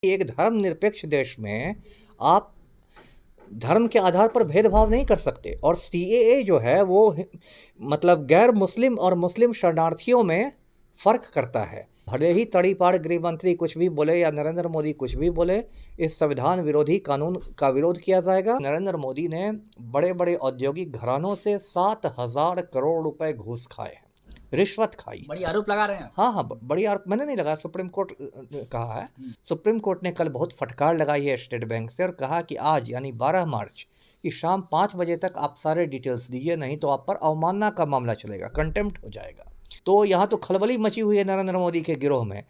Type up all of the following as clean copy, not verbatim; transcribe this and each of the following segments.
एक धर्मनिरपेक्ष देश में आप धर्म के आधार पर भेदभाव नहीं कर सकते और सीएए जो है वो मतलब गैर मुस्लिम और मुस्लिम शरणार्थियों में फ़र्क करता है। भले ही तड़ीपार गृह मंत्री कुछ भी बोले या नरेंद्र मोदी कुछ भी बोले, इस संविधान विरोधी कानून का विरोध किया जाएगा। नरेंद्र मोदी ने बड़े-बड़े औद्योगिक घरानों से 7,000 करोड़ रुपए घूस खाए हैं, रिश्वत खाई। बड़ी आरोप लगा रहे हैं। हाँ, बड़ी आरोप मैंने नहीं लगाया, सुप्रीम कोर्ट कहा है। सुप्रीम कोर्ट ने कल बहुत फटकार लगाई है स्टेट बैंक से और कहा कि आज यानी 12 मार्च की शाम 5 बजे तक आप सारे डिटेल्स दीजिए, नहीं तो आप पर अवमानना का मामला चलेगा, कंटेम्प्ट हो जाएगा। तो यहाँ तो खलबली मची हुई है नरेंद्र मोदी के गिरोह में।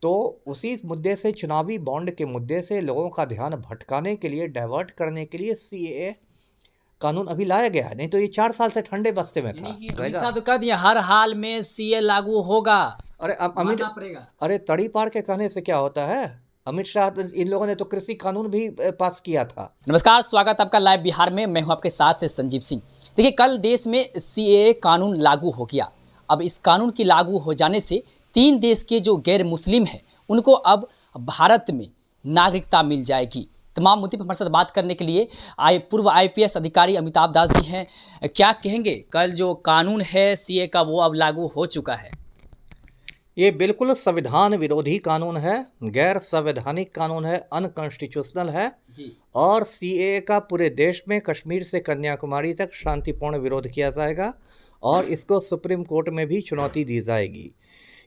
तो उसी मुद्दे से, चुनावी बॉन्ड के मुद्दे से लोगों का ध्यान भटकाने के लिए, डाइवर्ट करने के लिए सीएए कानून अभी लाया गया है, नहीं तो ये 4 साल से ठंडे बस्ते में था। अमित शाह तो कह दिया हर हाल में सीए लागू होगा। अरे अरे तड़ीपार के कहने से क्या होता है? अमित शाह, इन लोगों ने तो कृषि कानून भी पास किया था। नमस्कार, स्वागत आपका लाइव बिहार में। मैं हूं आपके साथ संजीव सिंह। देखिए, कल देश में सीएए कानून लागू हो गया। अब इस कानून के लागू हो जाने से 3 देश के जो गैर मुस्लिम हैं उनको अब भारत में नागरिकता मिल जाएगी। तमाम मुद्दे पर हमारे साथ बात करने के लिए पूर्व आईपीएस अधिकारी अमिताभ दास जी हैं। क्या कहेंगे, कल जो कानून है सीए का वो अब लागू हो चुका है? ये बिल्कुल संविधान विरोधी कानून है, गैर संवैधानिक कानून है, अनकॉन्स्टिट्यूशनल है जी। और सीएए का पूरे देश में कश्मीर से कन्याकुमारी तक शांतिपूर्ण विरोध किया जाएगा और इसको सुप्रीम कोर्ट में भी चुनौती दी जाएगी।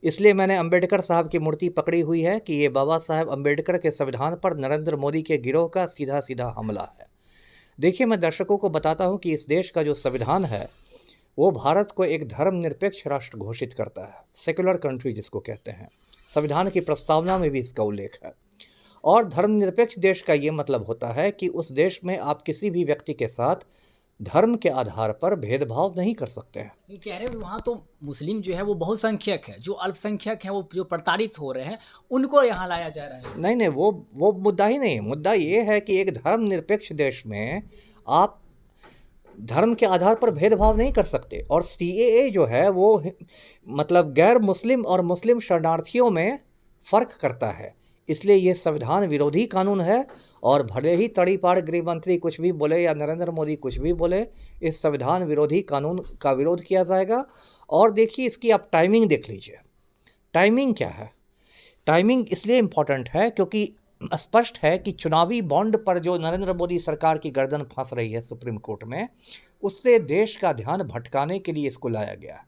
इसलिए मैंने अंबेडकर साहब की मूर्ति पकड़ी हुई है कि ये बाबा साहब अंबेडकर के संविधान पर नरेंद्र मोदी के गिरोह का सीधा सीधा हमला है। देखिए, मैं दर्शकों को बताता हूँ कि इस देश का जो संविधान है वो भारत को एक धर्मनिरपेक्ष राष्ट्र घोषित करता है, सेक्युलर कंट्री जिसको कहते हैं। संविधान की प्रस्तावना में भी इसका उल्लेख है। और धर्मनिरपेक्ष देश का ये मतलब होता है कि उस देश में आप किसी भी व्यक्ति के साथ धर्म के आधार पर भेदभाव नहीं कर सकते हैं। ये कह रहे हैं वहाँ तो मुस्लिम जो है वो बहुसंख्यक है, जो अल्पसंख्यक हैं वो जो प्रताड़ित हो रहे हैं उनको यहाँ लाया जा रहा है। नहीं, वो मुद्दा ही नहीं है। मुद्दा ये है कि एक धर्मनिरपेक्ष देश में आप धर्म के आधार पर भेदभाव नहीं कर सकते और सीएए जो है वो मतलब गैर मुस्लिम और मुस्लिम शरणार्थियों में फ़र्क करता है। इसलिए ये संविधान विरोधी कानून है और भले ही तड़ीपार गृह मंत्री कुछ भी बोले या नरेंद्र मोदी कुछ भी बोले, इस संविधान विरोधी कानून का विरोध किया जाएगा। और देखिए, इसकी आप टाइमिंग देख लीजिए। टाइमिंग क्या है? टाइमिंग इसलिए इम्पॉर्टेंट है क्योंकि स्पष्ट है कि चुनावी बॉन्ड पर जो नरेंद्र मोदी सरकार की गर्दन फंस रही है सुप्रीम कोर्ट में, उससे देश का ध्यान भटकाने के लिए इसको लाया गया।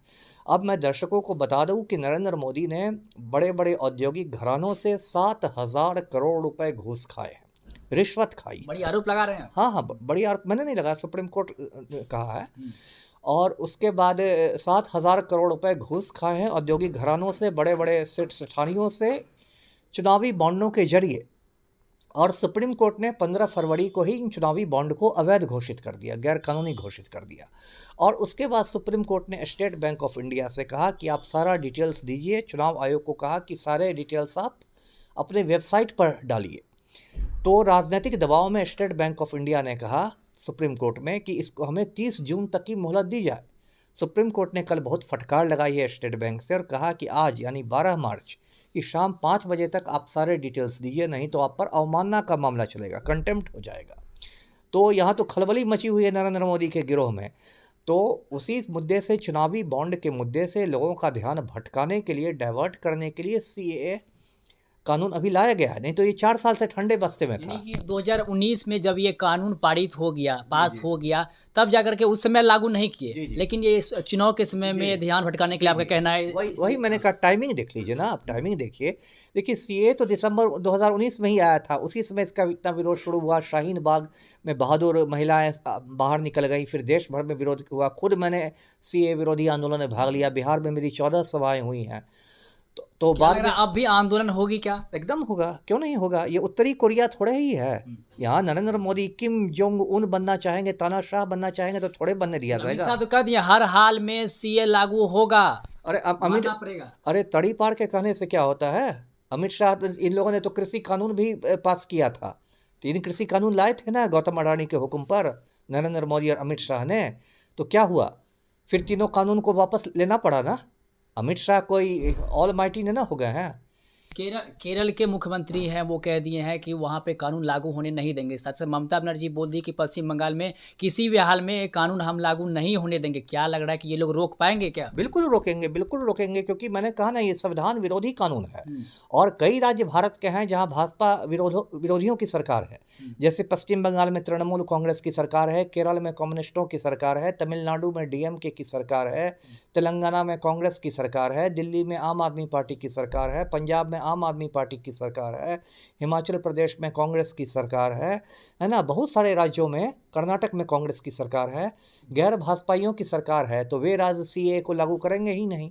अब मैं दर्शकों को बता दूं कि नरेंद्र मोदी ने बड़े-बड़े औद्योगिक घरानों से 7,000 करोड़ रुपए घूस खाए हैं, रिश्वत खाई। बड़ी आरोप लगा रहे हैं। हाँ, बड़ी आरोप मैंने नहीं लगाया, सुप्रीम कोर्ट कहा है। और उसके बाद 7,000 करोड़ रुपए घूस खाए हैं औद्योगिक घरानों से, बड़े-बड़े सेठ-सेठानियों से, चुनावी बॉन्डों के जरिए। और सुप्रीम कोर्ट ने 15 फरवरी को ही इन चुनावी बॉन्ड को अवैध घोषित कर दिया, गैर कानूनी घोषित कर दिया। और उसके बाद सुप्रीम कोर्ट ने स्टेट बैंक ऑफ इंडिया से कहा कि आप सारा डिटेल्स दीजिए। चुनाव आयोग को कहा कि सारे डिटेल्स आप अपने वेबसाइट पर डालिए। तो राजनीतिक दबाव में स्टेट बैंक ऑफ इंडिया ने कहा सुप्रीम कोर्ट में कि इसको हमें 30 जून तक की मोहलत दी जाए। सुप्रीम कोर्ट ने कल बहुत फटकार लगाई है स्टेट बैंक से और कहा कि आज यानी 12 मार्च कि शाम 5 बजे तक आप सारे डिटेल्स दीजिए, नहीं तो आप पर अवमानना का मामला चलेगा, कंटेम्प्ट हो जाएगा। तो यहाँ तो खलबली मची हुई है नरेंद्र मोदी के गिरोह में। तो उसी मुद्दे से, चुनावी बॉन्ड के मुद्दे से लोगों का ध्यान भटकाने के लिए, डाइवर्ट करने के लिए सीएए कानून अभी लाया गया है, नहीं तो ये 4 साल से ठंडे बस्ते में था। यानी कि 2019 में जब ये कानून पारित हो गया, पास हो गया, तब जाकर के उस समय लागू नहीं किए, लेकिन ये चुनाव के समय में ध्यान भटकाने के लिए आपका कहना है। वही मैंने कहा, टाइमिंग देख लीजिए ना आप, टाइमिंग देखिए। देखिए, सीए तो दिसंबर 2019 में ही आया था, उसी समय इसका इतना विरोध शुरू हुआ। शाहीन बाग में बहादुर महिलाएं बाहर निकल गई, फिर देश भर में विरोध हुआ। खुद मैंने सीए विरोधी आंदोलन में भाग लिया, बिहार में मेरी 14 सभाएं हुई हैं। तो बाद में अब भी आंदोलन होगी क्या? एकदम होगा, क्यों नहीं होगा। ये उत्तरी कोरिया थोड़े ही है। यहाँ Narendra Modi Kim Jong Un बनना चाहेंगे, तानाशाह बनना चाहेंगे तो थोड़े बनने दिया जाएगा। अमित शाह तो कह दिया हर हाल में सीए लागू होगा। अरे तड़ीपार के कहने से क्या होता है? अमित शाह, इन लोगों ने तो कृषि कानून भी पास किया था। 3 कृषि कानून लाए थे ना गौतम अडानी के हुक्म पर, नरेंद्र मोदी और अमित शाह ने। तो क्या हुआ? फिर तीनों कानून को वापस लेना पड़ा ना। अमित शाह कोई ऑल माइटी ने ना हो गए हैं। केरल के मुख्यमंत्री हैं, वो कह दिए हैं कि वहाँ पे कानून लागू होने नहीं देंगे। साथ साथ ममता बनर्जी बोल दी कि पश्चिम बंगाल में किसी भी हाल में ये कानून हम लागू नहीं होने देंगे। क्या लग रहा है कि ये लोग रोक पाएंगे क्या? बिल्कुल रोकेंगे, बिल्कुल रोकेंगे, क्योंकि मैंने कहा ना, ये संविधान विरोधी कानून है। और कई राज्य भारत के हैं जहां भाजपा विरोधियों की सरकार है। जैसे पश्चिम बंगाल में तृणमूल कांग्रेस की सरकार है, केरल में कम्युनिस्टों की सरकार है, तमिलनाडु में डीएमके की सरकार है, तेलंगाना में कांग्रेस की सरकार है, दिल्ली में आम आदमी पार्टी की सरकार है, पंजाब में आम आदमी पार्टी की सरकार है, हिमाचल प्रदेश में कांग्रेस की सरकार है ना। बहुत सारे राज्यों में, कर्नाटक में कांग्रेस की सरकार है, गैर भाजपाइयों की सरकार है। तो वे राज्य सीए को लागू करेंगे ही नहीं,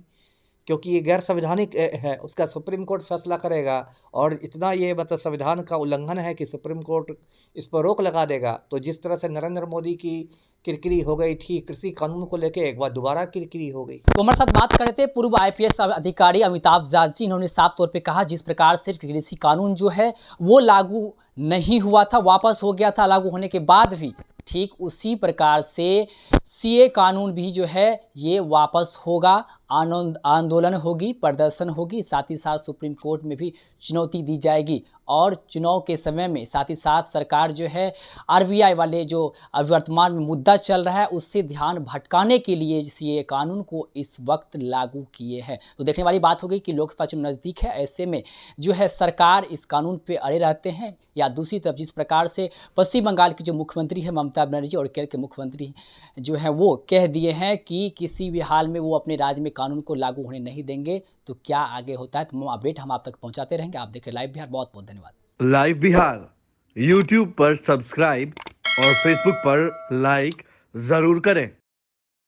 क्योंकि ये गैर संवैधानिक है। उसका सुप्रीम कोर्ट फैसला करेगा, और इतना ये मतलब संविधान का उल्लंघन है कि सुप्रीम कोर्ट इस पर रोक लगा देगा। तो जिस तरह से नरेंद्र मोदी की किरकिरी हो गई थी कृषि कानून को लेकर, एक बार दोबारा किरकिरी हो गई। तो हमारे साथ बात कर रहे थे पूर्व आईपीएस अधिकारी अमिताभ जाट जी। इन्होंने साफ तौर पे कहा, जिस प्रकार से कृषि कानून जो है वो लागू नहीं हुआ था, वापस हो गया था लागू होने के बाद भी, ठीक उसी प्रकार से सीए कानून भी जो है ये वापस होगा। आंदोलन होगी, प्रदर्शन होगी, साथ ही साथ सुप्रीम कोर्ट में भी चुनौती दी जाएगी। और चुनाव के समय में साथ ही साथ सरकार जो है आरबीआई वाले जो वर्तमान में मुद्दा चल रहा है उससे ध्यान भटकाने के लिए सीए कानून को इस वक्त लागू किए हैं। तो देखने वाली बात हो गई कि लोकसभा चुनाव नज़दीक है, ऐसे में जो है सरकार इस कानून पे अड़े रहते हैं, या दूसरी तरफ जिस प्रकार से पश्चिम बंगाल की जो मुख्यमंत्री है ममता बनर्जी और केरल के मुख्यमंत्री जो है वो कह दिए हैं कि किसी भी हाल में वो अपने राज्य में कानून को लागू होने नहीं देंगे। तो क्या आगे होता है, तमाम अपडेट हम आप तक पहुंचाते रहेंगे। आप देख रहे लाइव बिहार, बहुत बहुत धन्यवाद। लाइव बिहार यूट्यूब पर सब्सक्राइब और फेसबुक पर लाइक जरूर करें।